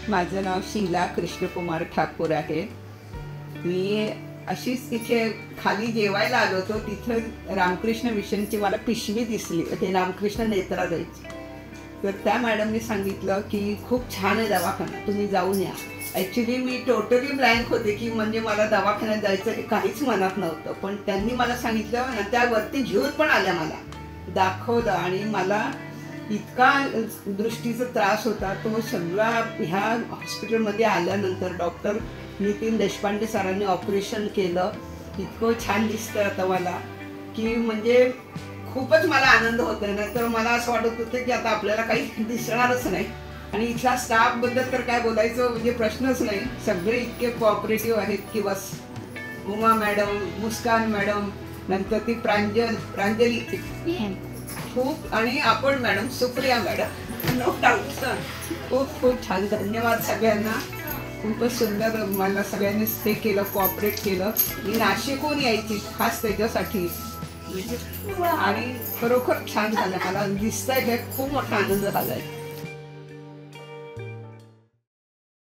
माझं नाव शीला कृष्णकुमार ठाकूर आहे. मी अशीच तिथे खाली जेवायला आलो होतो. तिथं रामकृष्ण मिशनची मला पिशवी दिसली, ते रामकृष्ण नेत्रालयाची. तर त्या मॅडमने सांगितलं की खूप छान आहे दवाखाना, तुम्ही जाऊन या. ॲक्च्युली मी टोटली ब्लँक होते की म्हणजे मला दवाखान्यात जायचं हे काहीच मनात नव्हतं. पण त्यांनी मला सांगितलं आणि त्यावरती घेऊन पण आल्या, मला दाखवलं आणि मला इतका दृष्टीचा त्रास होता तो सगळा. ह्या हॉस्पिटलमध्ये आल्यानंतर डॉक्टर नितीन देशपांडे सरांनी ऑपरेशन केलं. इतकं छान दिसतं आता मला की म्हणजे खूपच मला आनंद होतो. नंतर मला असं वाटत होतं की आता आपल्याला काही दिसणारच नाही. आणि इथला स्टाफबद्दल तर काय बोलायचं म्हणजे प्रश्नच नाही. सगळे इतके कोऑपरेटिव्ह आहेत की बस. उमा मॅडम, मुस्कान मॅडम, नंतर ती प्रांजली खूप, आणि आपण madam Supriya madam, no doubt. खूप खूप छान. धन्यवाद सगळ्यांना. खूपच सुंदर मला सगळ्यांनी ते केलं, कोऑपरेट केलं. मी नाशिकहून यायची खास त्याच्यासाठी आणि खरोखर छान झालं. मला दिसतंय खूप मोठा आनंद झाला आहे.